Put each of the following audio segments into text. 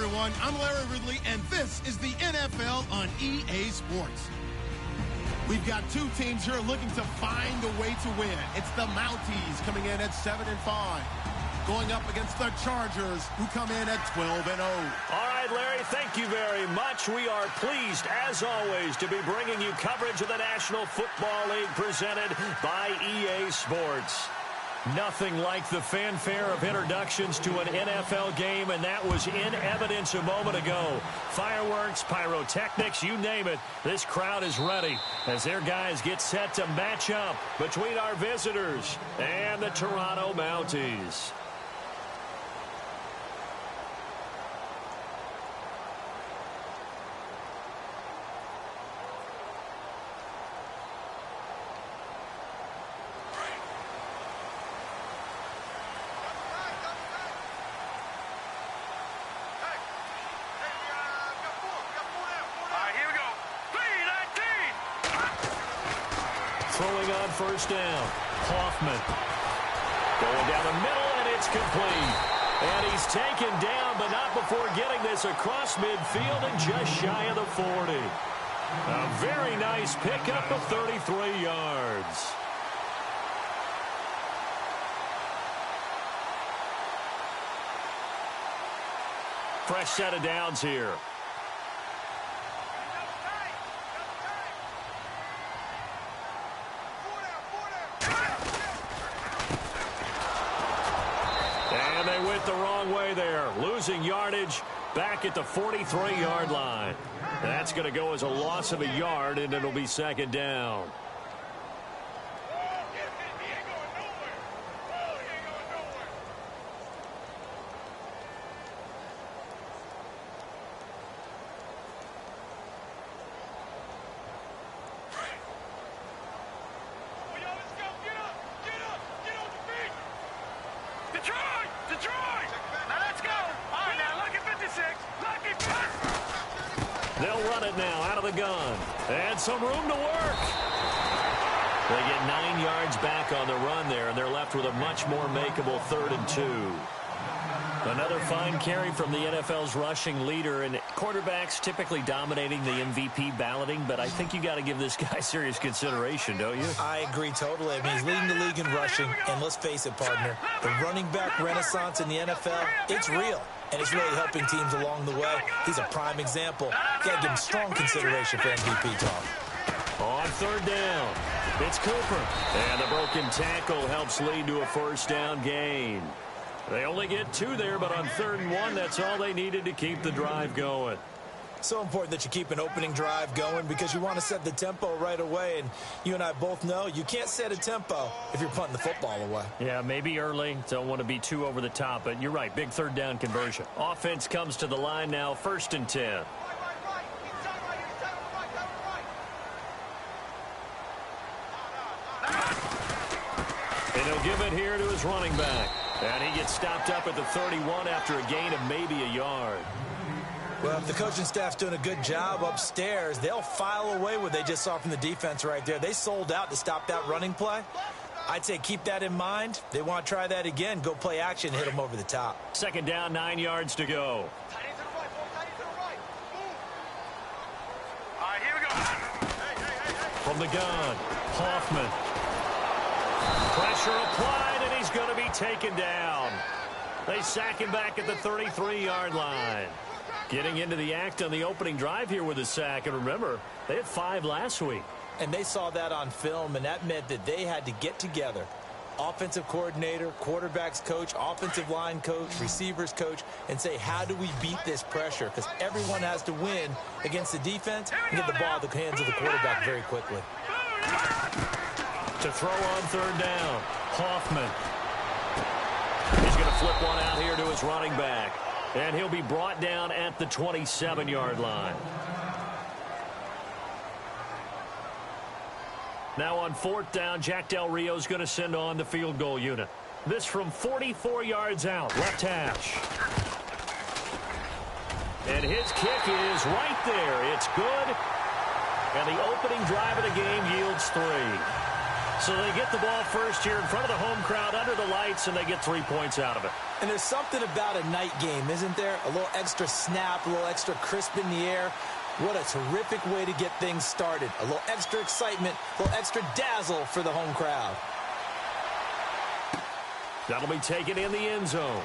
everyone. I'm Larry Ridley, and this is the NFL on EA Sports. We've got two teams here looking to find a way to win. It's the Mounties coming in at 7-5, going up against the Chargers, who come in at 12-0. All right, Larry, thank you very much. We are pleased, as always, to be bringing you coverage of the National Football League presented by EA Sports. Nothing like the fanfare of introductions to an NFL game, and that was in evidence a moment ago. Fireworks, pyrotechnics, you name it. This crowd is ready as their guys get set to match up between our visitors and the Toronto Mounties. Throwing on first down. Hoffman. Going down the middle, and it's complete. And he's taken down, but not before getting this across midfield and just shy of the 40. A very nice pickup of 33 yards. Fresh set of downs here. The wrong way there, losing yardage back at the 43-yard line. That's going to go as a loss of a yard, and it'll be second down. They'll run it now out of the gun. And some room to work. They get 9 yards back on the run there, and they're left with a much more makeable 3rd and 2. Another fine carry from the NFL's rushing leader, and quarterbacks typically dominating the MVP balloting, but I think you got to give this guy serious consideration, don't you? I agree totally. I mean, he's leading the league in rushing, and let's face it, partner, the running back renaissance in the NFL, it's real, and it's really helping teams along the way. He's a prime example. You got to give him strong consideration for MVP talk. On 3rd down, it's Cooper, and the broken tackle helps lead to a first down gain. They only get 2 there, but on 3rd and 1, that's all they needed to keep the drive going. So important that you keep an opening drive going because you want to set the tempo right away. And you and I both know you can't set a tempo if you're punting the football away. Yeah, maybe early. Don't want to be too over the top, but you're right. Big 3rd down conversion. Offense comes to the line now, 1st and 10. And he'll give it here to his running back. And he gets stopped up at the 31 after a gain of maybe a yard. Well, if the coaching staff's doing a good job upstairs, they'll file away what they just saw from the defense right there. They sold out to stop that running play. I'd say keep that in mind. They want to try that again. Go play action, hit them over the top. 2nd down, 9 yards to go. All right, here we go. From the gun, Hoffman. Pressure applied, and he's going to be taken down. They sack him back at the 33-yard line. Getting into the act on the opening drive here with a sack. And remember, they had 5 last week. And they saw that on film, and that meant that they had to get together. Offensive coordinator, quarterbacks coach, offensive line coach, receivers coach, and say, how do we beat this pressure? Because everyone has to win against the defense and get the ball in the hands of the quarterback very quickly. To throw on 3rd down, Hoffman. He's going to flip one out here to his running back. And he'll be brought down at the 27-yard line. Now on 4th down, Jack Del Rio's going to send on the field goal unit. This from 44 yards out, left hash. And his kick is right there. It's good. And the opening drive of the game yields 3. So they get the ball first here in front of the home crowd under the lights, and they get 3 points out of it. And there's something about a night game, isn't there? A little extra snap, a little extra crisp in the air. What a terrific way to get things started. A little extra excitement, a little extra dazzle for the home crowd. That'll be taken in the end zone.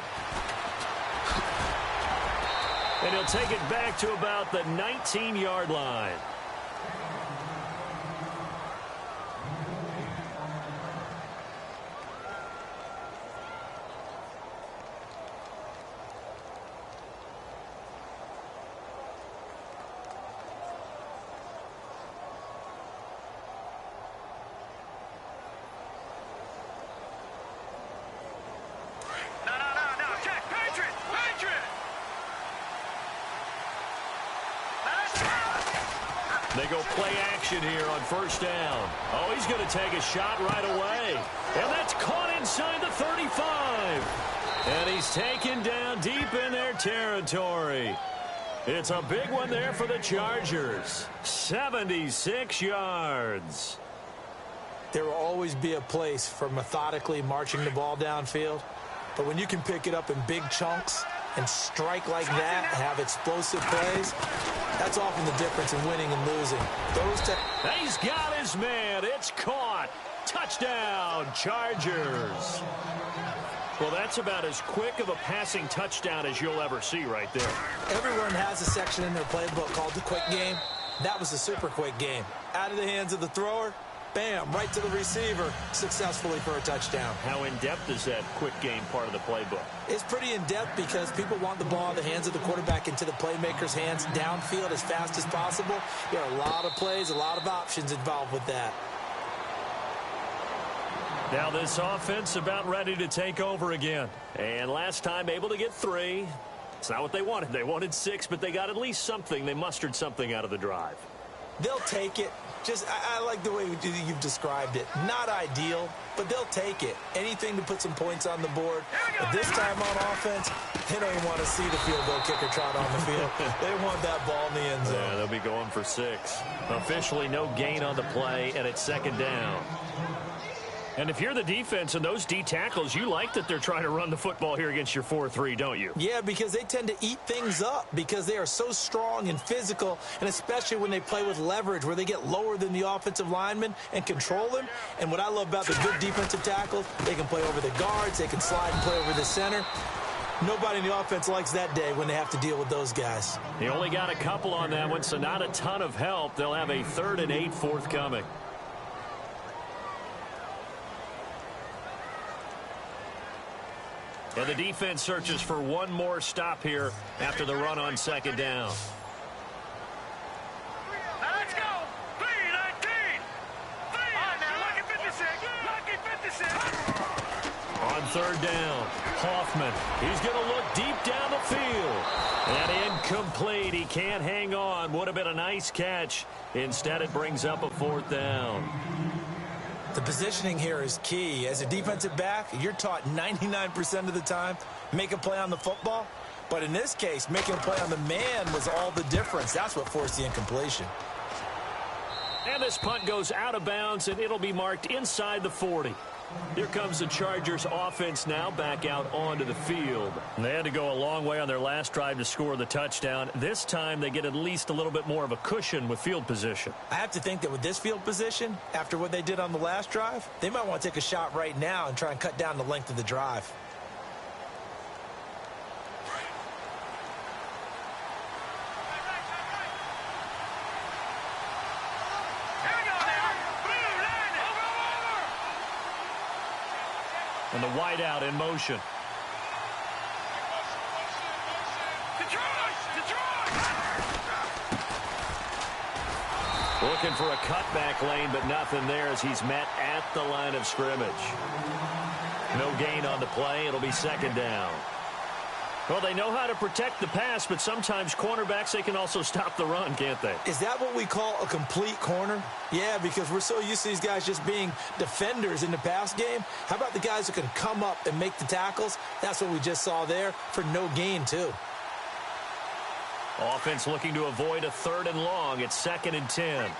And he'll take it back to about the 19-yard line. They go play action here on first down. Oh, he's going to take a shot right away. And that's caught inside the 35. And he's taken down deep in their territory. It's a big one there for the Chargers. 76 yards. There will always be a place for methodically marching the ball downfield. But when you can pick it up in big chunks and strike like that, have explosive plays, that's often the difference in winning and losing. He's got his man. It's caught. Touchdown, Chargers. Well, that's about as quick of a passing touchdown as you'll ever see right there. Everyone has a section in their playbook called the quick game. That was a super quick game. Out of the hands of the thrower, bam, right to the receiver, successfully for a touchdown. How in-depth is that quick game part of the playbook? It's pretty in-depth because people want the ball in the hands of the quarterback into the playmaker's hands downfield as fast as possible. There are a lot of plays, a lot of options involved with that. Now this offense about ready to take over again. And last time able to get 3. It's not what they wanted. They wanted 6, but they got at least something. They mustered something out of the drive. They'll take it. I like the way you've described it. Not ideal, but they'll take it. Anything to put some points on the board. But this time on offense, they don't even want to see the field goal kicker trot on the field. They want that ball in the end zone. Yeah, they'll be going for 6. Officially no gain on the play, and it's second down. And if you're the defense and those D tackles, you like that they're trying to run the football here against your 4-3, don't you? Yeah, because they tend to eat things up because they are so strong and physical, and especially when they play with leverage where they get lower than the offensive lineman and control them. And what I love about the good defensive tackles, they can play over the guards, they can slide and play over the center. Nobody in the offense likes that day when they have to deal with those guys. He only got a couple on that one, so not a ton of help. They'll have a 3rd and 8 forthcoming. And the defense searches for one more stop here after the run on second down. Now let's go. 3-19. Lucky 56. Lucky 56. On third down, Hoffman. He's going to look deep down the field. And incomplete. He can't hang on. Would have been a nice catch. Instead, it brings up a 4th down. The positioning here is key. As a defensive back, you're taught 99% of the time, make a play on the football. But in this case, making a play on the man was all the difference. That's what forced the incompletion. And this punt goes out of bounds, and it'll be marked inside the 40. Here comes the Chargers offense now back out onto the field. They had to go a long way on their last drive to score the touchdown. This time they get at least a little bit more of a cushion with field position. I have to think that with this field position, after what they did on the last drive, they might want to take a shot right now and try and cut down the length of the drive. And the wideout in motion. Looking for a cutback lane, but nothing there as he's met at the line of scrimmage. No gain on the play. It'll be second down. Well, they know how to protect the pass, but sometimes cornerbacks, they can also stop the run, can't they? Is that what we call a complete corner? Yeah, because we're so used to these guys just being defenders in the pass game. How about the guys who can come up and make the tackles? That's what we just saw there for no gain, too. Offense looking to avoid a 3rd and long. It's 2nd and 10.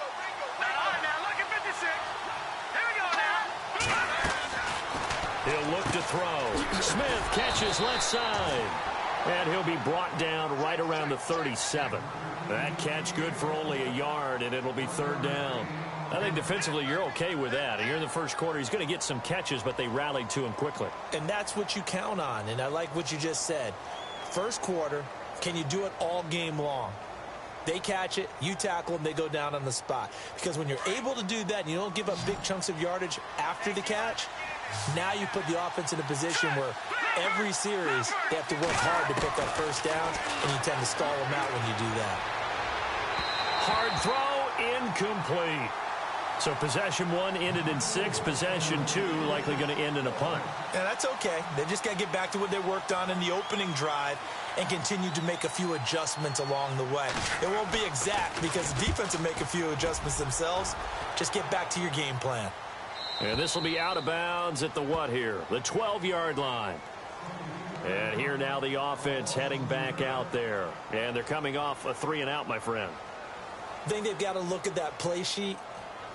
He'll look to throw. Smith catches left side. And he'll be brought down right around the 37. That catch good for only a yard, and it'll be third down. I think defensively you're okay with that. Here in the first quarter, he's going to get some catches, but they rallied to him quickly. And that's what you count on, and I like what you just said. First quarter, can you do it all game long? They catch it, you tackle them, they go down on the spot. Because when you're able to do that and you don't give up big chunks of yardage after the catch, now you put the offense in a position where every series they have to work hard to pick up first downs, and you tend to stall them out when you do that. Hard throw, incomplete. So possession 1 ended in 6. Possession 2 likely going to end in a punt. Yeah, that's okay. They just got to get back to what they worked on in the opening drive and continue to make a few adjustments along the way. It won't be exact because the defense will make a few adjustments themselves. Just get back to your game plan. And this will be out of bounds at the what here? The 12-yard line. And here now the offense heading back out there. And they're coming off a 3-and-out, my friend. I think they've got to look at that play sheet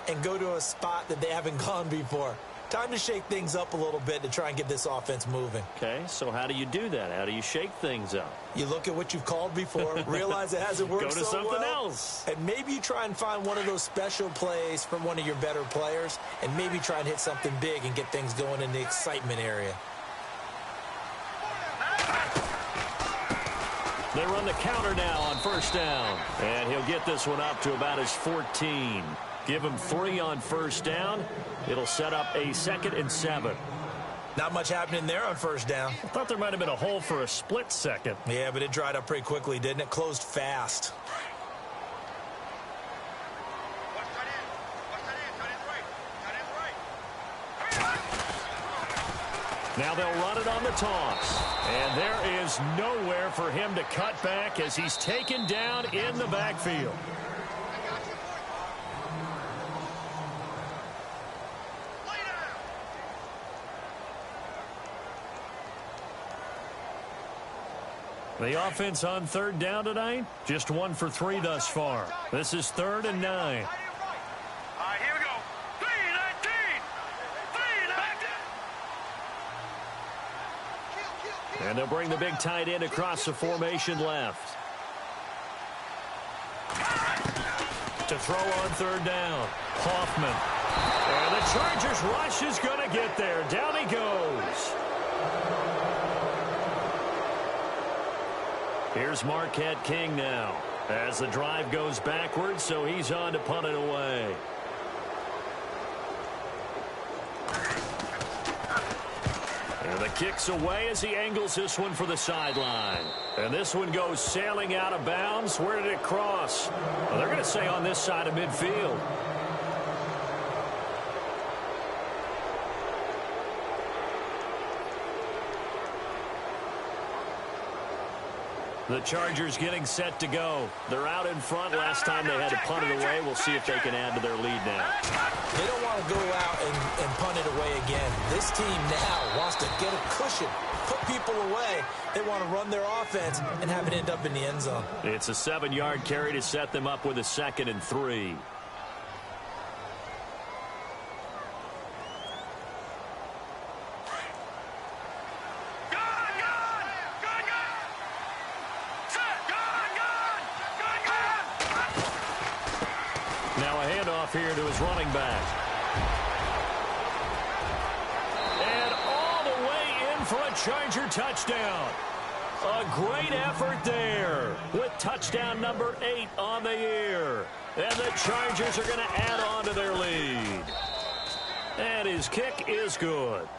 and go to a spot that they haven't gone before. Time to shake things up a little bit to try and get this offense moving. Okay, so how do you do that? How do you shake things up? You look at what you've called before, realize it hasn't worked so well. Go to something else. And maybe you try and find one of those special plays from one of your better players, and maybe try and hit something big and get things going in the excitement area. They run the counter now on first down. And he'll get this one up to about his 14. Give him 3 on first down. It'll set up a 2nd and 7. Not much happening there on first down. I thought there might have been a hole for a split second. Yeah, but it dried up pretty quickly, didn't it? Closed fast. Now they'll run it on the toss. And there is nowhere for him to cut back as he's taken down in the backfield. The offense on third down tonight, just 1 for 3 thus far. This is 3rd and 9. All right, here we go. 3-19. And they'll bring the big tight end across the formation left. To throw on third down. Hoffman. And the Chargers rush is going to get there. Down he goes. Here's Marquette King now as the drive goes backwards, so he's on to punt it away. And the kick's away as he angles this one for the sideline. And this one goes sailing out of bounds. Where did it cross? Well, they're going to say on this side of midfield. The Chargers getting set to go. They're out in front. Last time they had to punt it away. We'll see if they can add to their lead now. They don't want to go out and punt it away again. This team now wants to get a cushion, put people away. They want to run their offense and have it end up in the end zone. It's a 7-yard carry to set them up with a 2nd and 3. Here to his running back. And all the way in for a Charger touchdown. A great effort there with touchdown number 8 on the year. And the Chargers are going to add on to their lead. And his kick is good.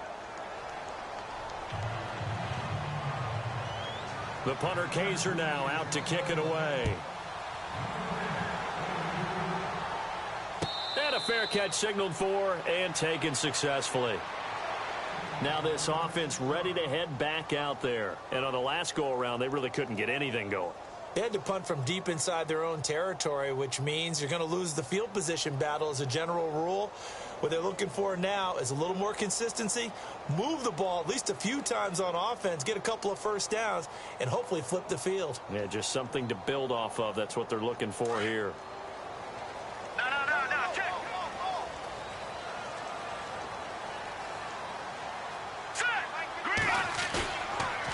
The punter Kaiser now out to kick it away. And a fair catch signaled for and taken successfully. Now this offense ready to head back out there. And on the last go-around, they really couldn't get anything going. They had to punt from deep inside their own territory, which means you're going to lose the field position battle as a general rule. What they're looking for now is a little more consistency, move the ball at least a few times on offense, get a couple of first downs, and hopefully flip the field. Yeah, just something to build off of. That's what they're looking for here.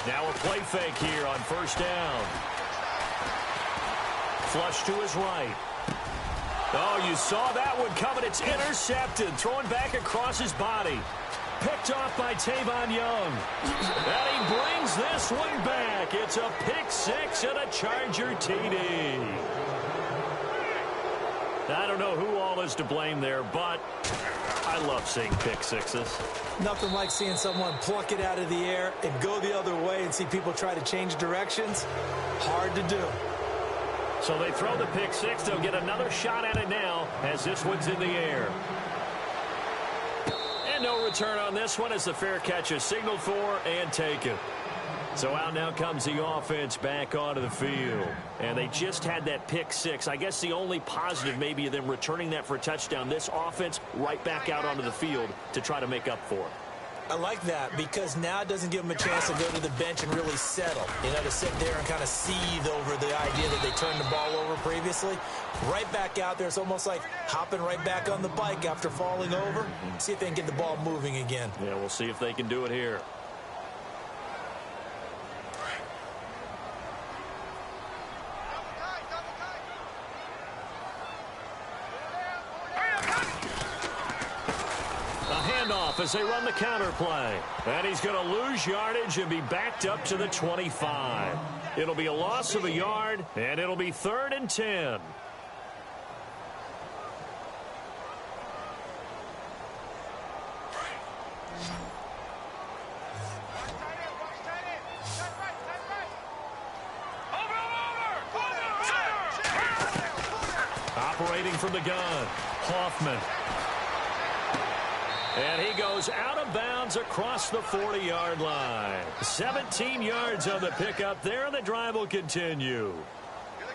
Now a play fake here on first down. Flush to his right. Oh, you saw that one coming. It's intercepted. Throwing back across his body. Picked off by Tavon Young. And he brings this one back. It's a pick six and a Charger TD. I don't know who all is to blame there, but I love seeing pick sixes. Nothing like seeing someone pluck it out of the air and go the other way and see people try to change directions. Hard to do. So they throw the pick six. They'll get another shot at it now as this one's in the air. And no return on this one as the fair catch is signaled for and taken. So out now comes the offense back onto the field. And they just had that pick six. I guess the only positive maybe of them returning that for a touchdown. This offense right back out onto the field to try to make up for it. I like that because now it doesn't give them a chance to go to the bench and really settle. You know, to sit there and kind of seethe over the idea that they turned the ball over previously. Right back out there. It's almost like hopping right back on the bike after falling over. See if they can get the ball moving again. Yeah, we'll see if they can do it here. As they run the counter play. And he's going to lose yardage and be backed up to the 25. It'll be a loss of a yard, and it'll be 3rd and 10. Operating from the gun, Hoffman. And he goes out of bounds across the 40-yard line. 17 yards on the pickup there, and the drive will continue.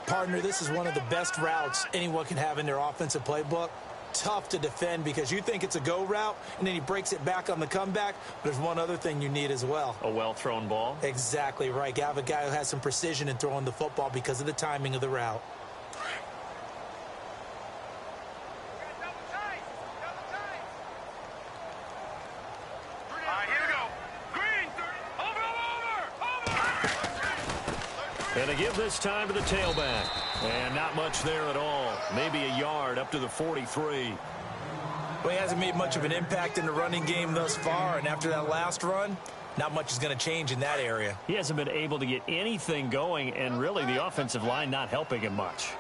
Partner, this is one of the best routes anyone can have in their offensive playbook. Tough to defend because you think it's a go route, and then he breaks it back on the comeback. But there's one other thing you need as well. A well-thrown ball? Exactly right. You have a guy who has some precision in throwing the football because of the timing of the route. And they give this time to the tailback. And not much there at all. Maybe a yard up to the 43. Well, he hasn't made much of an impact in the running game thus far. And after that last run, not much is going to change in that area. He hasn't been able to get anything going, and really the offensive line not helping him much.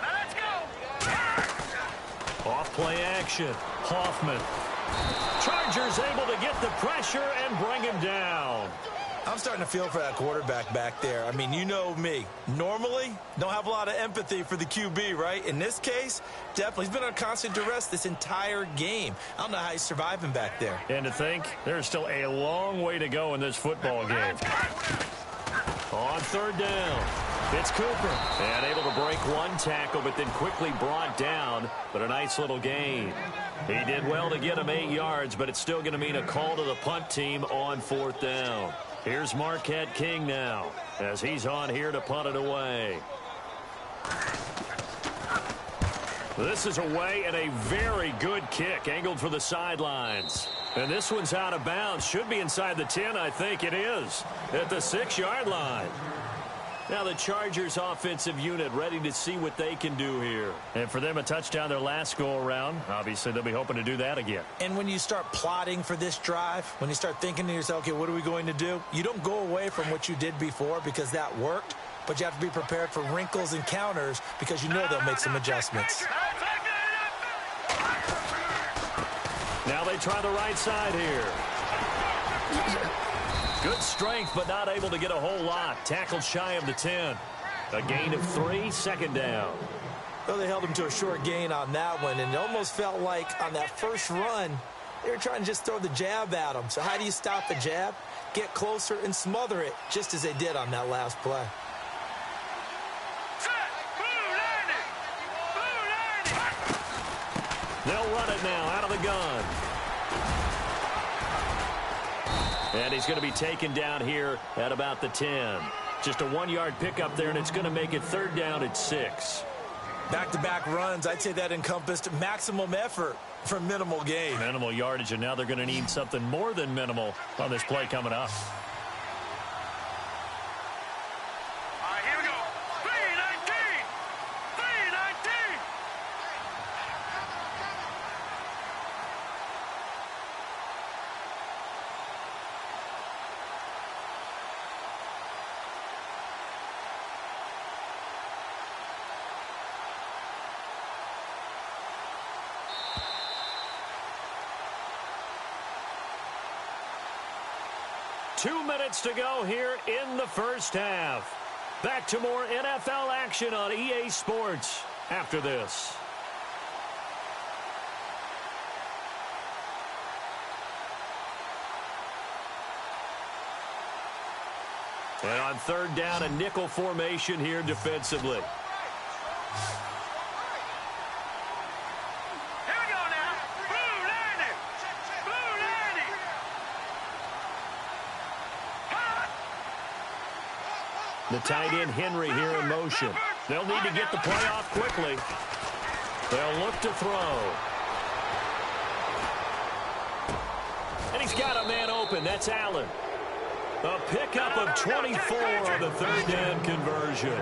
Let's go! Off play action. Hoffman. Chargers able to get the pressure and bring him down. I'm starting to feel for that quarterback back there. I mean, you know me. Normally, don't have a lot of empathy for the QB, right? In this case, definitely. He's been on constant duress this entire game. I don't know how he's surviving back there. And to think, there's still a long way to go in this football game. On 3rd down, it's Cooper. And able to break one tackle, but then quickly brought down. But a nice little gain. He did well to get him 8 yards, but it's still going to mean a call to the punt team on 4th down. Here's Marquette King now as he's on here to punt it away. This is away and a very good kick angled for the sidelines. And this one's out of bounds. Should be inside the 10. I think it is at the 6-yard line. Now the Chargers offensive unit ready to see what they can do here. And for them, a touchdown their last go-around. Obviously, they'll be hoping to do that again. And when you start plotting for this drive, when you start thinking to yourself, okay, what are we going to do? You don't go away from what you did before because that worked, but you have to be prepared for wrinkles and counters because you know they'll make some adjustments. Now they try the right side here. Good strength, but not able to get a whole lot. Tackled shy of the 10. A gain of 3, 2nd down. Well, they held him to a short gain on that one, and it almost felt like on that first run, they were trying to just throw the jab at him. So how do you stop the jab? Get closer and smother it, just as they did on that last play. They'll run it now out of the gun. And he's going to be taken down here at about the 10. Just a 1-yard pickup there, and it's going to make it 3rd down at 6. Back-to-back runs, I'd say that encompassed maximum effort. for minimal gain. Minimal yardage, and now they're going to need something more than minimal on this play coming up. All right, here we go. 319! 319! Two minutes to go here in the first half. Back to more NFL action on EA Sports after this. And on third down, a nickel formation here defensively. Here we go now. Blue landing. Blue landing. The tight end Henry here in motion. They'll need to get the play off quickly. They'll look to throw. And he's got a man open. That's Allen. A pickup of 24 on the third down conversion.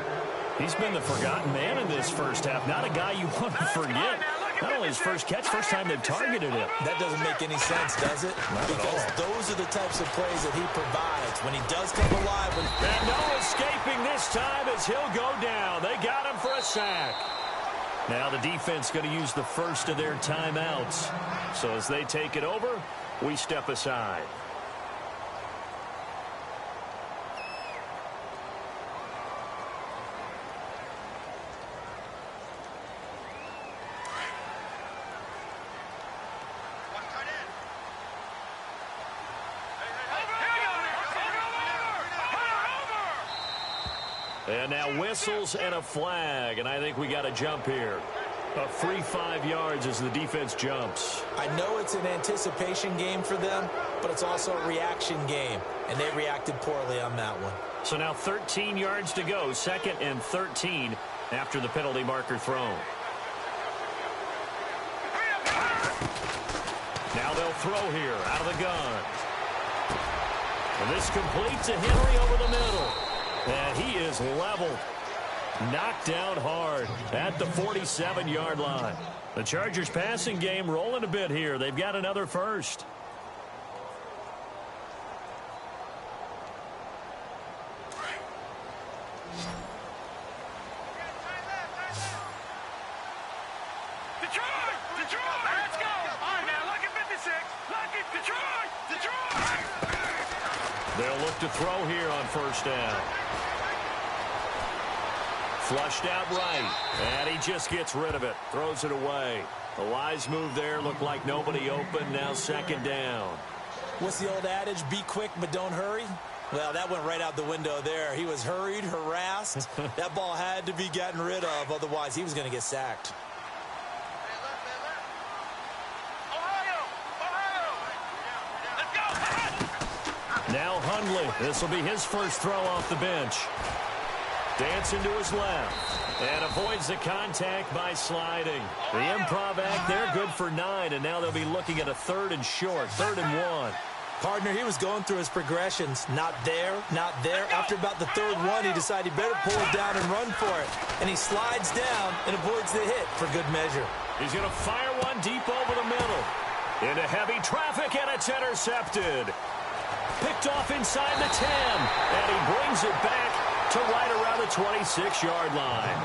He's been the forgotten man in this first half. Not a guy you want to forget. Not only his first catch, first time they've targeted him. That doesn't make any sense, does it? Because those are the types of plays that he provides when he does come alive. And no escaping this time as he'll go down. They got him for a sack. Now the defense going to use the first of their timeouts. So as they take it over, we step aside. And now whistles and a flag, and I think we got a jump here. A free 5 yards as the defense jumps. I know it's an anticipation game for them, but it's also a reaction game, and they reacted poorly on that one. So now 13 yards to go, 2nd and 13 after the penalty marker thrown. Now they'll throw here out of the gun. And this completes to Henry over the middle. And he is leveled. Knocked down hard at the 47-yard line. The Chargers passing game rolling a bit here. They've got another first. Detroit! Detroit! Let's go! All right, now, lucky 56. Lucky Detroit! Detroit! They'll look to throw here on first down. Flushed out right, and he just gets rid of it. Throws it away. A wise move there. Looked like nobody open. Now 2nd down. What's the old adage? Be quick, but don't hurry? Well, that went right out the window there. He was hurried, harassed. That ball had to be gotten rid of. Otherwise, he was going to get sacked. Ohio! Ohio! Let's go! Now Hundley. This will be his first throw off the bench. Dancing to his left. And avoids the contact by sliding. The improv act there, good for 9. And now they'll be looking at a 3rd and short. 3rd and 1. Partner, he was going through his progressions. Not there, not there. After about the 3rd one, he decided he better pull it down and run for it. And he slides down and avoids the hit for good measure. He's going to fire one deep over the middle. Into heavy traffic, and it's intercepted. Picked off inside the 10. And he brings it back to right around the 26-yard line.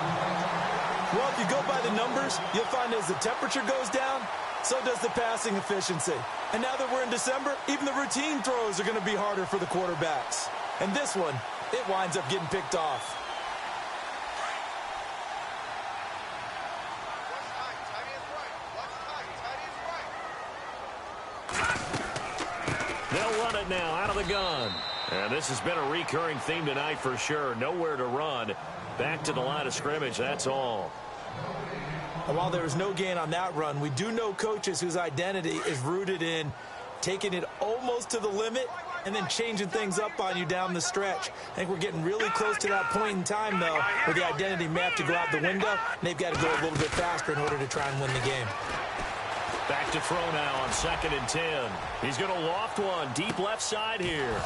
Well, if you go by the numbers, you'll find as the temperature goes down, so does the passing efficiency. And now that we're in December, even the routine throws are going to be harder for the quarterbacks. And this one, it winds up getting picked off. They'll run it now out of the gun. And this has been a recurring theme tonight for sure. Nowhere to run. Back to the line of scrimmage, that's all. And while there was no gain on that run, we do know coaches whose identity is rooted in taking it almost to the limit and then changing things up on you down the stretch. I think we're getting really close to that point in time, though, where the identity may have to go out the window, and they've got to go a little bit faster in order to try and win the game. Back to throw now on 2nd and 10. He's going to loft one deep left side here.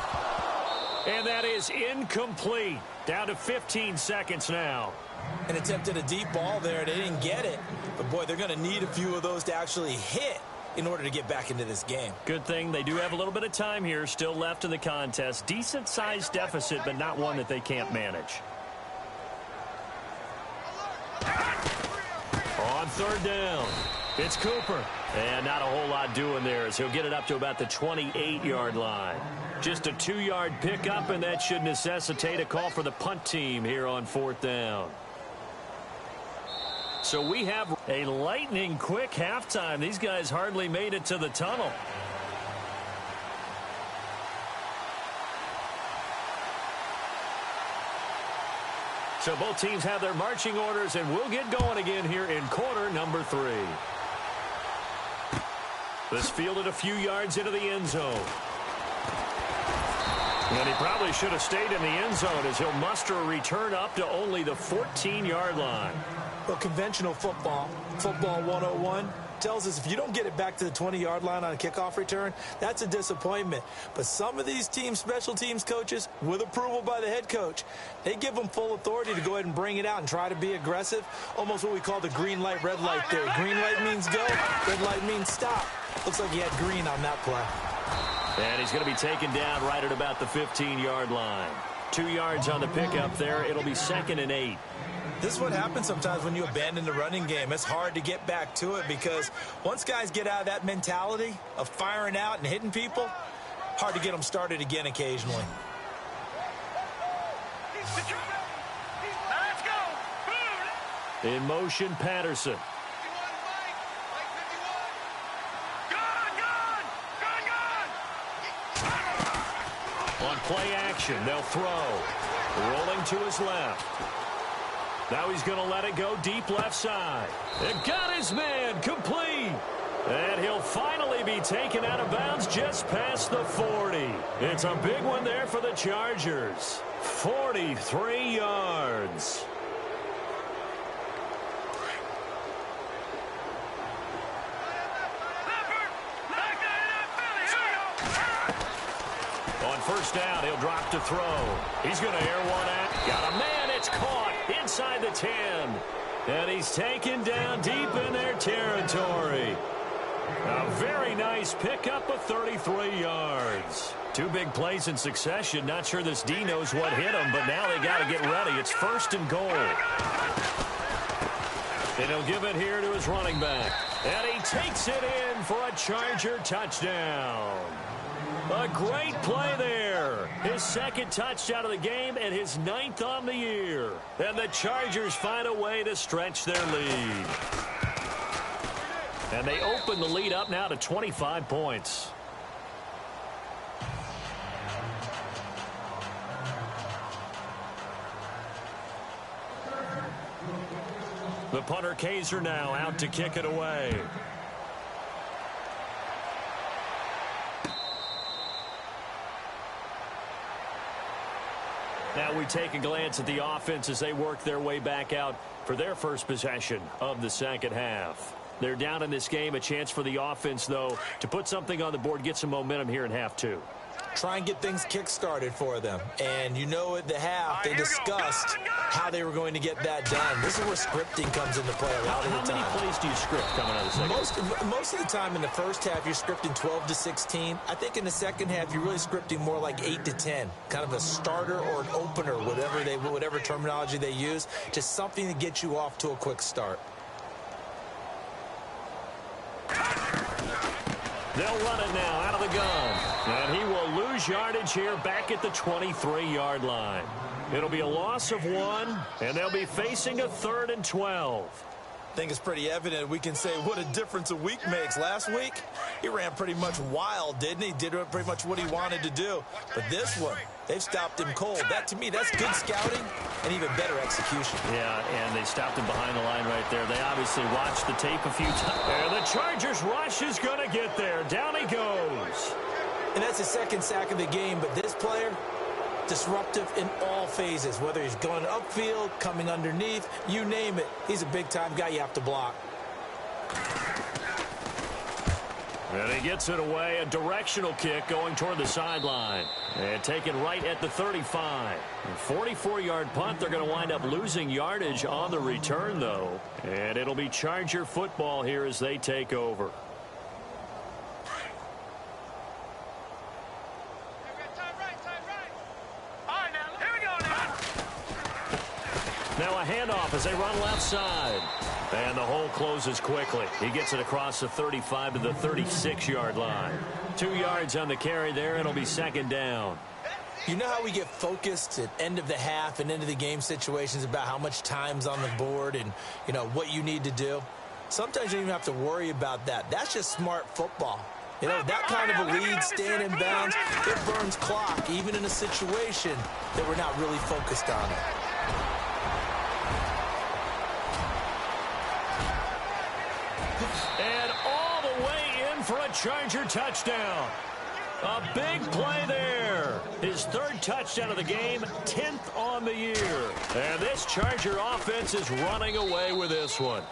And that is incomplete. Down to 15 seconds now. And attempted a deep ball there. They didn't get it. But, boy, they're going to need a few of those to actually hit in order to get back into this game. Good thing they do have a little bit of time here still left in the contest. Decent-sized deficit, but not one that they can't manage. On 3rd down, it's Cooper. And not a whole lot doing there as he'll get it up to about the 28-yard line. Just a 2-yard pickup, and that should necessitate a call for the punt team here on 4th down. So we have a lightning-quick halftime. These guys hardly made it to the tunnel. So both teams have their marching orders, and we'll get going again here in quarter number 3. This fielded a few yards into the end zone. And he probably should have stayed in the end zone as he'll muster a return up to only the 14-yard line. Well, conventional football 101, tells us if you don't get it back to the 20-yard line on a kickoff return, that's a disappointment. But some of these teams, special teams coaches, with approval by the head coach, they give them full authority to go ahead and bring it out and try to be aggressive. Almost what we call the green light, red light theory. Green light means go, red light means stop. Looks like he had green on that play. And he's going to be taken down right at about the 15-yard line. 2 yards on the pickup there. It'll be 2nd and 8. This is what happens sometimes when you abandon the running game. It's hard to get back to it because once guys get out of that mentality of firing out and hitting people, hard to get them started again occasionally. Let's go. In motion, Patterson. On play action, they'll throw. Rolling to his left. Now he's going to let it go deep left side. It got his man complete. And he'll finally be taken out of bounds just past the 40. It's a big one there for the Chargers. 43 yards. On 1st down, he'll drop to throw. He's going to air one out. Got a man. It's caught inside the 10. And he's taken down deep in their territory. A very nice pickup of 33 yards. 2 big plays in succession. Not sure this D knows what hit him, but now they got to get ready. It's 1st and goal. And he'll give it here to his running back. And he takes it in for a Charger touchdown. A great play there. His 2nd touchdown of the game and his 9th on the year. And the Chargers find a way to stretch their lead. And they open the lead up now to 25 points. The punter Kaiser now out to kick it away. Now we take a glance at the offense as they work their way back out for their first possession of the 2nd half. They're down in this game. A chance for the offense, though, to put something on the board, get some momentum here in half 2. Try and get things kick-started for them. And you know at the half, they discussed how they were going to get that done. This is where scripting comes into play a lot of the time. How many plays do you script coming out of the second? Most of the time in the first half, you're scripting 12 to 16. I think in the second half, you're really scripting more like 8 to 10. Kind of a starter or an opener, whatever terminology they use. Just something to get you off to a quick start. They'll run it now out of the gun. And he will lose yardage here back at the 23-yard line. It'll be a loss of 1, and they'll be facing a 3rd and 12. I think it's pretty evident we can say what a difference a week makes. Last week, he ran pretty much wild, didn't he? Did pretty much what he wanted to do. But this one, they've stopped him cold. That, to me, that's good scouting and even better execution. Yeah, and they stopped him behind the line right there. They obviously watched the tape a few times. And the Chargers rush is going to get there. Down he goes. And that's his 2nd sack of the game. But this player, disruptive in all phases, whether he's going upfield, coming underneath, you name it. He's a big-time guy you have to block. And he gets it away, a directional kick going toward the sideline. And taken right at the 35. 44-yard punt. They're going to wind up losing yardage on the return, though. And it'll be Charger football here as they take over. Now a handoff as they run left side. And the hole closes quickly. He gets it across the 35 to the 36-yard line. 2 yards on the carry there. It'll be second down. You know how we get focused at end of the half and end of the game situations about how much time's on the board and, you know, what you need to do? Sometimes you don't even have to worry about that. That's just smart football. You know, that kind of a lead, staying in bounds, it burns clock, even in a situation that we're not really focused on it. And all the way in for a Charger touchdown. A big play there. His 3rd touchdown of the game, 10th on the year. And this Charger offense is running away with this one.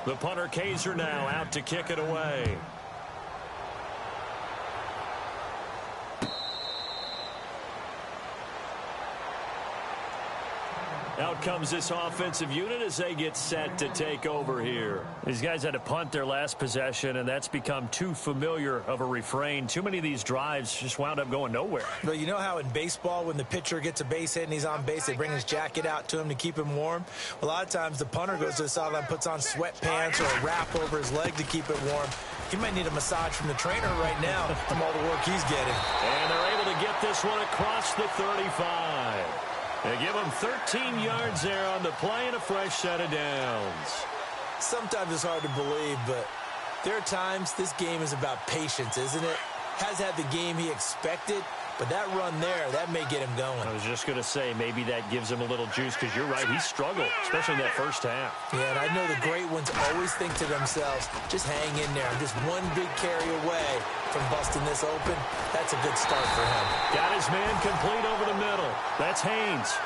The punter Kaiser now out to kick it away. Out comes this offensive unit as they get set to take over here. These guys had to punt their last possession, and that's become too familiar of a refrain. Too many of these drives just wound up going nowhere. But you know how in baseball, when the pitcher gets a base hit and he's on base, they bring his jacket out to him to keep him warm? A lot of times the punter goes to the sideline, puts on sweatpants or a wrap over his leg to keep it warm. He might need a massage from the trainer right now from all the work he's getting. And they're able to get this one across the 35. They give him 13 yards there on the play and a fresh set of downs. Sometimes it's hard to believe, but there are times this game is about patience, isn't it? Has had the game he expected, but that run there, that may get him going. I was just going to say, maybe that gives him a little juice, because you're right, he struggled, especially in that first half. Yeah, and I know the great ones always think to themselves, just hang in there. I'm just one big carry away from busting this open. That's a good start for him. Got his man complete over the middle. That's Haynes.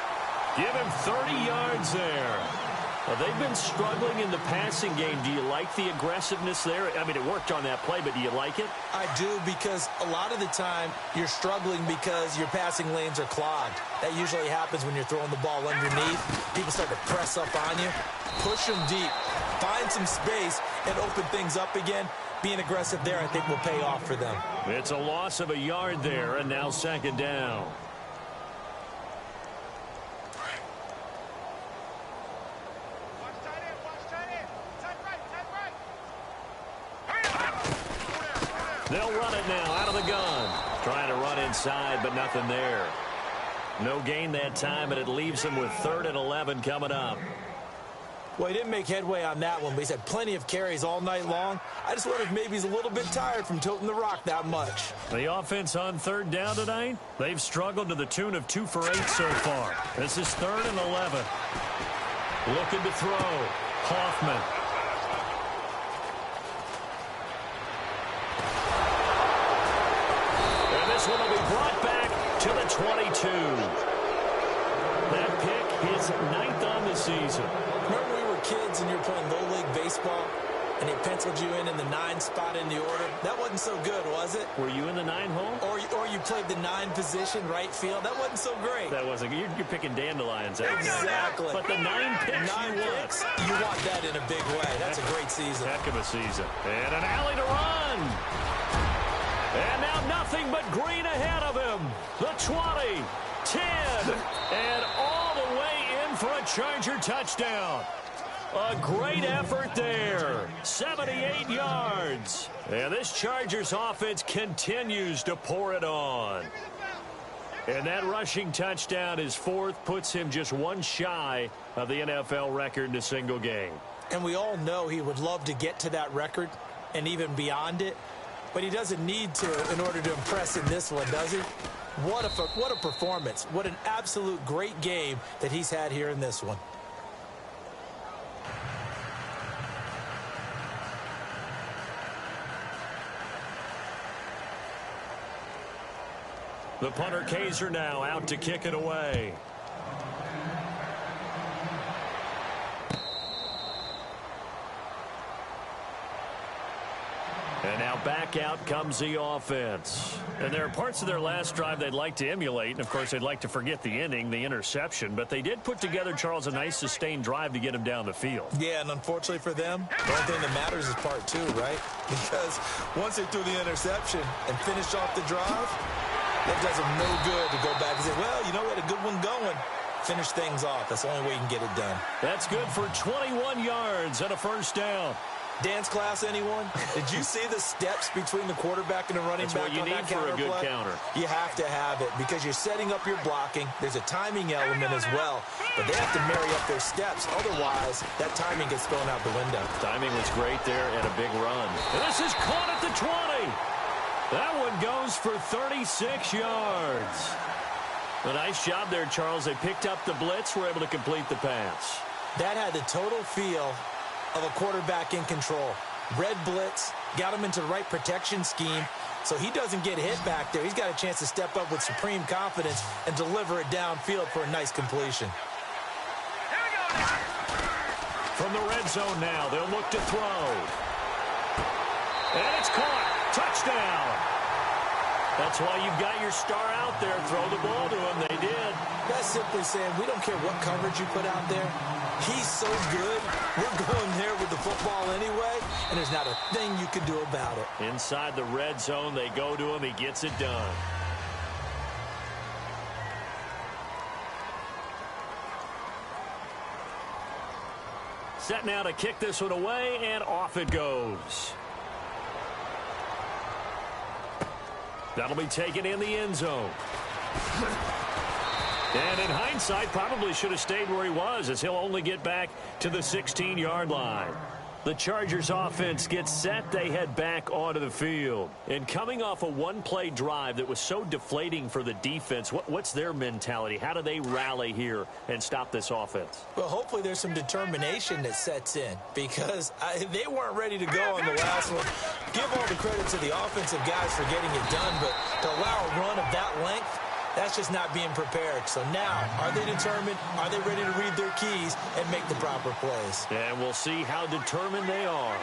Give him 30 yards there. Well, they've been struggling in the passing game. Do you like the aggressiveness there? I mean, it worked on that play, but do you like it? I do, because a lot of the time you're struggling because your passing lanes are clogged. That usually happens when you're throwing the ball underneath. People start to press up on you. Push them deep. Find some space and open things up again. Being aggressive there, I think, will pay off for them. It's a loss of a yard there, and now second down. They'll run it now out of the gun. Trying to run inside, but nothing there. No gain that time, and it leaves him with 3rd and 11 coming up. Well, he didn't make headway on that one, but he's had plenty of carries all night long. I just wonder if maybe he's a little bit tired from toting the rock that much. The offense on 3rd down tonight, they've struggled to the tune of 2 for 8 so far. This is 3rd and 11. Looking to throw. Hoffman. And this one will be brought back to the 22. That pick is 9th on the season. Remember when we were kids and you were playing low league baseball and they penciled you in the 9 spot in the order? That wasn't so good, was it? Were you in the 9 hole? Or you played the 9 position, right field. That wasn't so great. That wasn't good. You're picking dandelions out. Exactly. But the 9 picks you want that in a big way. That's a great season. Heck of a season. And an alley to run. And now nothing but green ahead of him. The 20, 10, and all the way in for a Charger touchdown. A great effort there. 78 yards. And this Chargers offense continues to pour it on. And that rushing touchdown, his 4th, puts him just 1 shy of the NFL record in a single game. And we all know he would love to get to that record and even beyond it. But he doesn't need to in order to impress in this one, does he? What a performance. What an absolute great game that he's had here in this one. The punter Kaiser now out to kick it away. And now back out comes the offense. And there are parts of their last drive they'd like to emulate. And, of course, they'd like to forget the inning, the interception. But they did put together, Charles, a nice sustained drive to get him down the field. Yeah, and unfortunately for them, the only thing that matters is part two, right? Because once they threw the interception and finished off the drive, that does them no good to go back and say, well, you know, we had a good one going. Finish things off. That's the only way you can get it done. That's good for 21 yards and a first down. Dance class, anyone? Did you see the steps between the quarterback and the running back on that counter play? That's what you need for a good counter. You have to have it because you're setting up your blocking. There's a timing element as well, but they have to marry up their steps. Otherwise, that timing gets thrown out the window. Timing was great there and a big run. And this is caught at the 20. That one goes for 36 yards. A nice job there, Charles. They picked up the blitz, were able to complete the pass. That had the total feel of a quarterback in control. Red blitz, got him into the right protection scheme, so he doesn't get hit back there. He's got a chance to step up with supreme confidence and deliver it downfield for a nice completion. From the red zone now, they'll look to throw. And it's caught. Touchdown. That's why you've got your star out there. Throw the ball to him. They did. That's simply saying we don't care what coverage you put out there. He's so good. We're going there with the football anyway, and there's not a thing you can do about it. Inside the red zone, they go to him. He gets it done. Set now to kick this one away, and off it goes. That'll be taken in the end zone. And in hindsight, probably should have stayed where he was, as he'll only get back to the 16-yard line. The Chargers offense gets set. They head back onto the field. And coming off a one-play drive that was so deflating for the defense, what's their mentality? How do they rally here and stop this offense? Well, hopefully there's some determination that sets in, because they weren't ready to go on the last one. Give all the credit to the offensive guys for getting it done, but to allow a run of that length, that's just not being prepared. So now, are they determined? Are they ready to read their keys and make the proper plays? And we'll see how determined they are.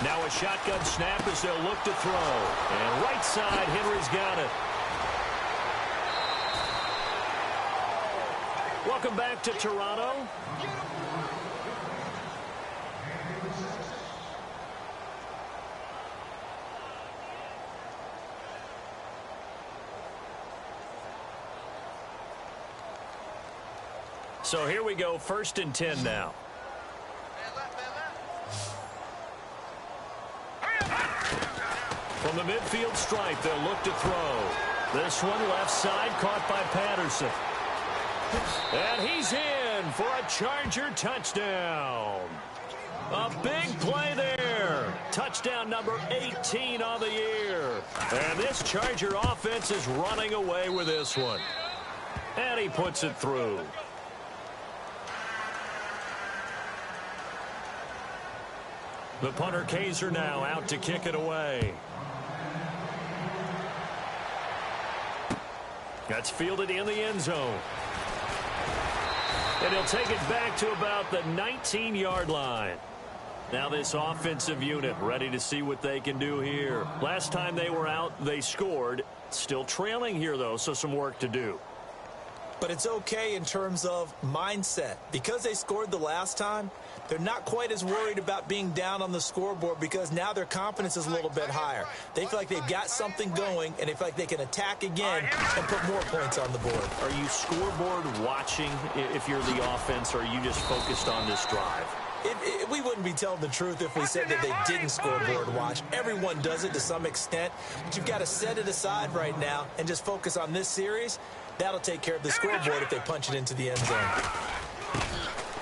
Now a shotgun snap as they'll look to throw. And right side, Henry's got it. Welcome back to Toronto. So here we go, 1st and 10 now. From the midfield stripe, they'll look to throw. This one left side, caught by Patterson. And he's in for a Charger touchdown. A big play there. Touchdown number 18 on the year. And this Charger offense is running away with this one. And he puts it through. The punter Kaiser now out to kick it away. That's fielded in the end zone. And he'll take it back to about the 19-yard line. Now this offensive unit ready to see what they can do here. Last time they were out, they scored. Still trailing here, though, so some work to do. But it's okay in terms of mindset. Because they scored the last time, they're not quite as worried about being down on the scoreboard because now their confidence is a little bit higher. They feel like they've got something going, and they feel like they can attack again and put more points on the board. Are you scoreboard watching if you're the offense, or are you just focused on this drive? We wouldn't be telling the truth if we said that they didn't scoreboard watch. Everyone does it to some extent, but you've got to set it aside right now and just focus on this series. That'll take care of the scoreboard if they punch it into the end zone.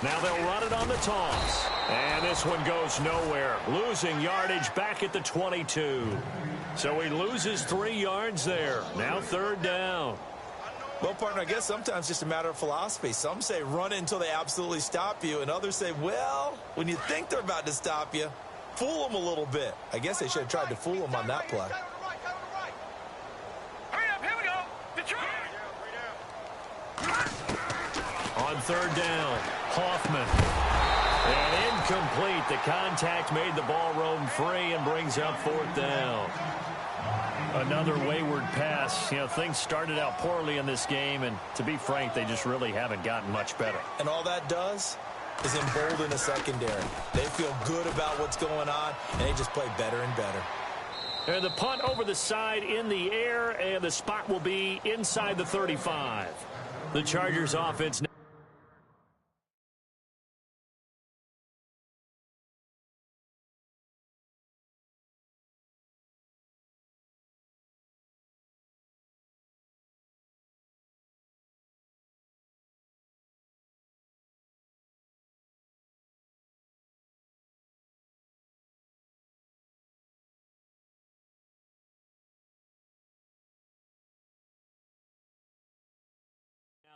Now they'll run it on the toss. And this one goes nowhere. Losing yardage back at the 22. So he loses 3 yards there. Now 3rd down. Well, partner, I guess sometimes just a matter of philosophy. Some say run it until they absolutely stop you, and others say, well, when you think they're about to stop you, fool them a little bit. I guess they should have tried to fool them on that play. Hurry up, here we go. Detroit. On third down, Hoffman. And incomplete. The contact made the ball roam free and brings up fourth down. Another wayward pass. You know, things started out poorly in this game, and to be frank, they just really haven't gotten much better. And all that does is embolden a secondary. They feel good about what's going on, and they just play better and better. And the punt over the side in the air, and the spot will be inside the 35. The Chargers offense.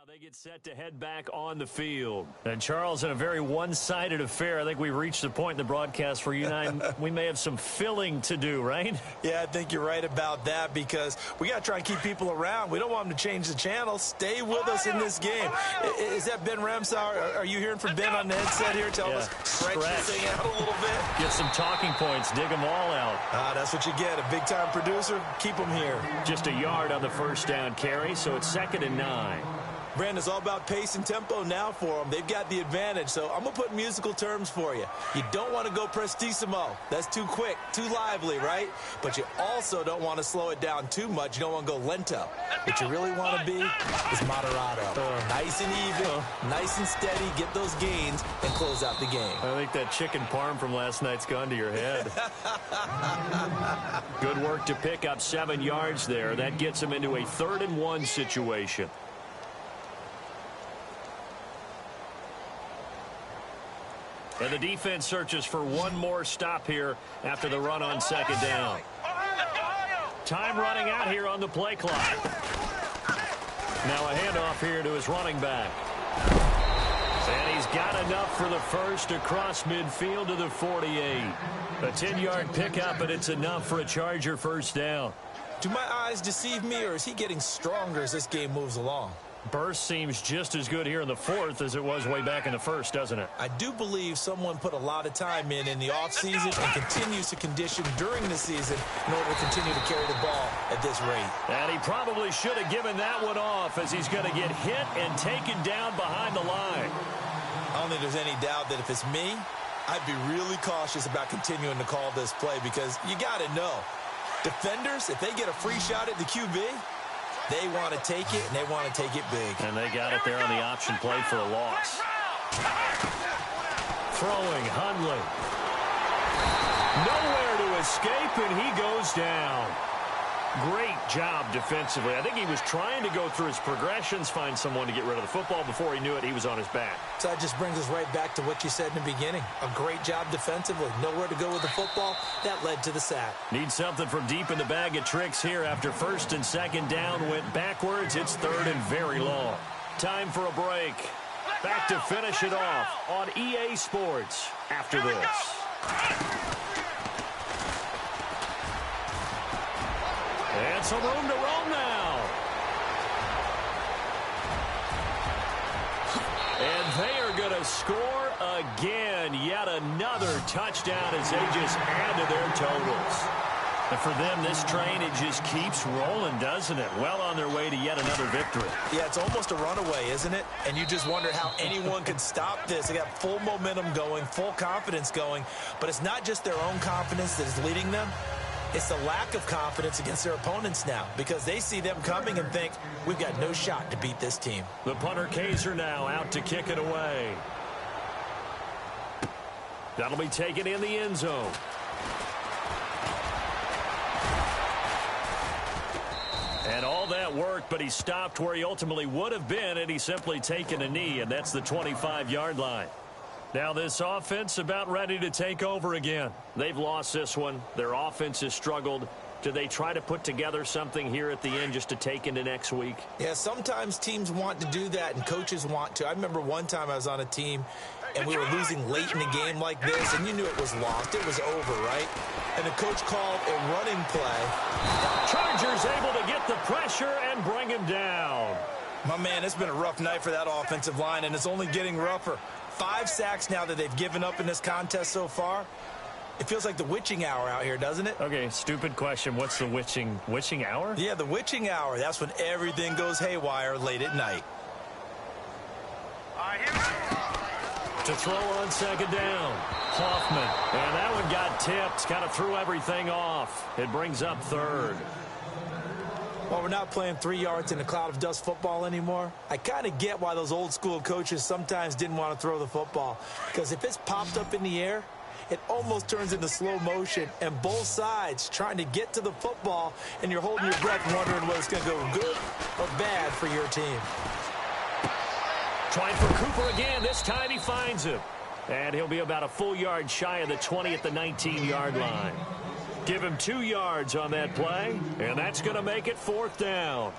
They get set to head back on the field. And, Charles, in a very one-sided affair, I think we've reached the point in the broadcast where you and I, we may have some filling to do, right? Yeah, I think you're right about that because we got to try and keep people around. We don't want them to change the channel. Stay with us in this game. Is that Ben Ramsauer? Are you hearing from Ben on the headset here? Tell us, stretch this thing out a little bit. Get some talking points. Dig them all out. That's what you get. A big-time producer. Keep them here. Just a yard on the first down carry, so it's 2nd and 9. Brandon, it's all about pace and tempo now for them. They've got the advantage, so I'm going to put musical terms for you. You don't want to go prestissimo. That's too quick, too lively, right? But you also don't want to slow it down too much. You don't want to go lento. What you really want to be is moderato. Nice and even, nice and steady, get those gains, and close out the game. I think that chicken parm from last night's gone to your head. Good work to pick up 7 yards there. That gets them into a 3rd and 1 situation. And the defense searches for one more stop here after the run on 2nd down. Time running out here on the play clock. Now a handoff here to his running back. And he's got enough for the first across midfield to the 48. A 10-yard pickup, and it's enough for a Charger first down. Do my eyes deceive me, or is he getting stronger as this game moves along? Burst seems just as good here in the 4th as it was way back in the 1st, doesn't it? I do believe someone put a lot of time in the offseason and continues to condition during the season in order to continue to carry the ball at this rate. And he probably should have given that one off as he's going to get hit and taken down behind the line. I don't think there's any doubt that if it's me, I'd be really cautious about continuing to call this play because you got to know, defenders, if they get a free shot at the QB, they want to take it, and they want to take it big. And they got it there on the option play for a loss. Throwing, Hundley. Nowhere to escape, and he goes down. Great job defensively. I think he was trying to go through his progressions, find someone to get rid of the football. Before he knew it, he was on his back. So that just brings us right back to what you said in the beginning. A great job defensively. Nowhere to go with the football. That led to the sack. Need something from deep in the bag of tricks here after 1st and 2nd down. Went backwards. It's 3rd and very long. Time for a break. Back to finish it off on EA Sports after this. And some room to roam now. And they are going to score again. Yet another touchdown as they just add to their totals. And for them, this train, it just keeps rolling, doesn't it? Well on their way to yet another victory. Yeah, it's almost a runaway, isn't it? And you just wonder how anyone could stop this. They got full momentum going, full confidence going. But it's not just their own confidence that is leading them. It's the lack of confidence against their opponents now because they see them coming and think, we've got no shot to beat this team. The punter Kaiser now out to kick it away. That'll be taken in the end zone. And all that worked, but he stopped where he ultimately would have been had he simply taken a knee, and that's the 25-yard line. Now this offense about ready to take over again. They've lost this one. Their offense has struggled. Do they try to put together something here at the end just to take into next week? Yeah, sometimes teams want to do that and coaches want to. I remember one time I was on a team and we were losing late in a game like this, and you knew it was lost. It was over, right? And the coach called a running play. Chargers able to get the pressure and bring him down. My man, it's been a rough night for that offensive line, and it's only getting rougher. 5 sacks now that they've given up in this contest so far. It feels like the witching hour out here, doesn't it? Okay, stupid question. What's the witching hour? Yeah, the witching hour. That's when everything goes haywire late at night. All right, here we go. To throw on second down, Hoffman. And that one got tipped, kind of threw everything off. It brings up third. While we're not playing 3 yards in a cloud of dust football anymore, I kind of get why those old school coaches sometimes didn't want to throw the football. Because if it's popped up in the air, it almost turns into slow motion, and both sides trying to get to the football, and you're holding your breath wondering whether it's going to go good or bad for your team. Trying for Cooper again. This time he finds him. And he'll be about a full yard shy of the 20 at the 19-yard line. Give him 2 yards on that play, and that's going to make it 4th down.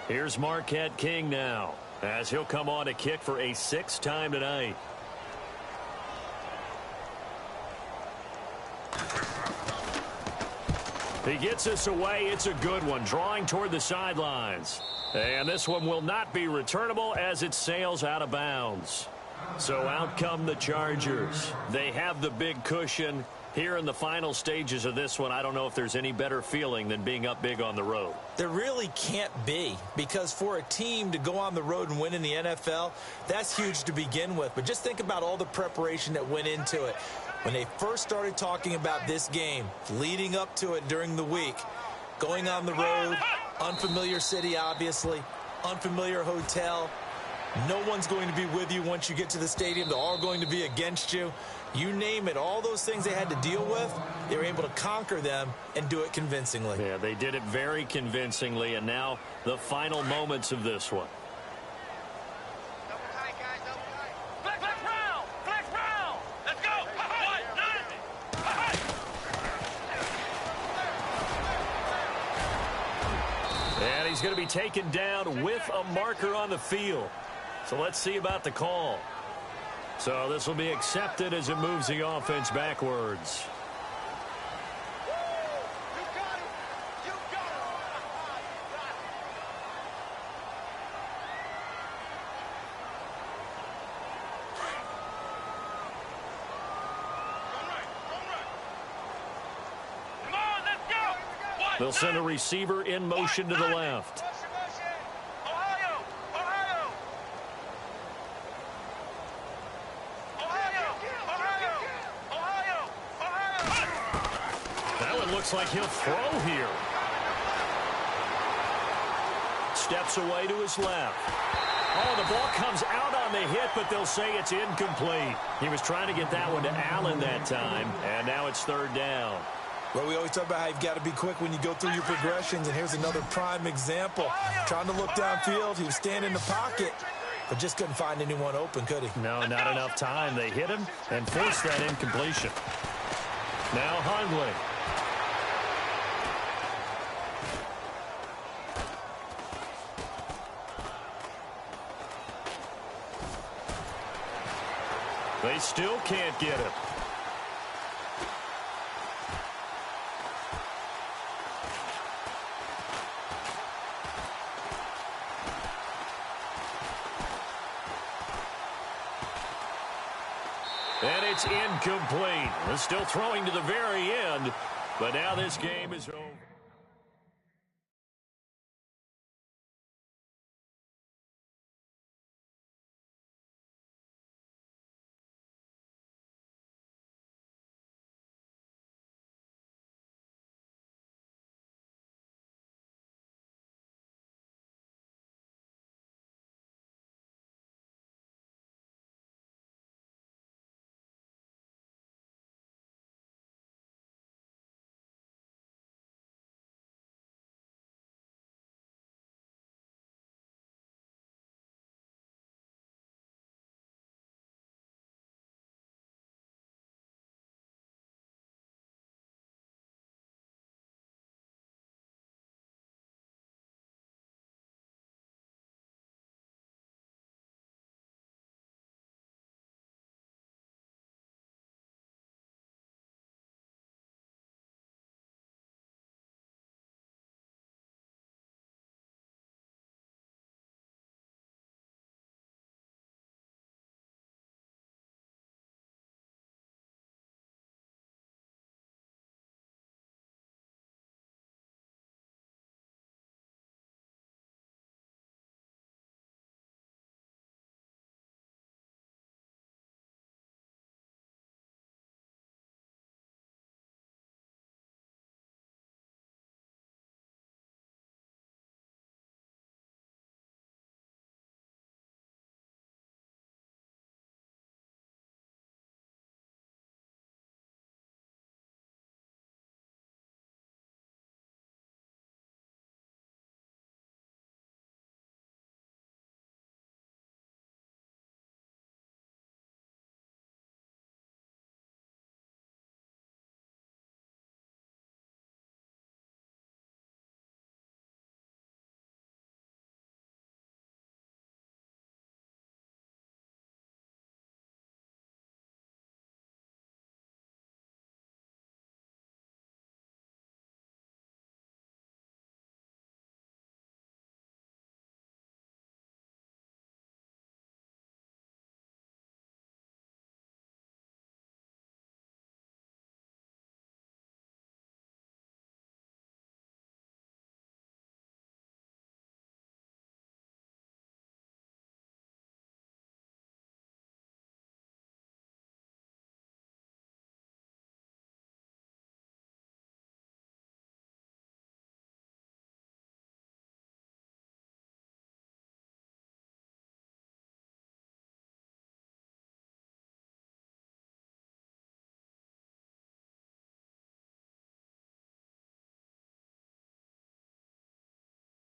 Here's Marquette King now, as he'll come on to kick for a 6th time tonight. He gets us away. It's a good one, drawing toward the sidelines. And this one will not be returnable as it sails out of bounds. So out come the Chargers. They have the big cushion. Here in the final stages of this one, I don't know if there's any better feeling than being up big on the road. There really can't be, because for a team to go on the road and win in the NFL, that's huge to begin with. But just think about all the preparation that went into it. When they first started talking about this game, leading up to it during the week, going on the road, unfamiliar city, obviously, unfamiliar hotel. No one's going to be with you once you get to the stadium. They're all going to be against you. You name it, all those things they had to deal with, they were able to conquer them and do it convincingly. Yeah, they did it very convincingly, and now the final moments of this one. Double tight, guys, double tight. Flex round! Flex round! Let's go! And he's going to be taken down with a marker on the field. So let's see about the call. So this will be accepted as it moves the offense backwards. You got it! You got it! Come on, let's go! They'll send a receiver in motion to the left. Ohio! Ohio! Ohio! Ohio! Ohio! Ohio! That one looks like he'll throw here. Steps away to his left. Oh, the ball comes out on the hit, but they'll say it's incomplete. He was trying to get that one to Allen that time, and now it's 3rd down. Well, we always talk about how you've got to be quick when you go through your progressions, and here's another prime example. Trying to look downfield, he was standing in the pocket, but just couldn't find anyone open, could he? No, not enough time. They hit him and forced that incompletion. Now Hundley. They still can't get him. And it's incomplete. They're still throwing to the very end, but now this game is over.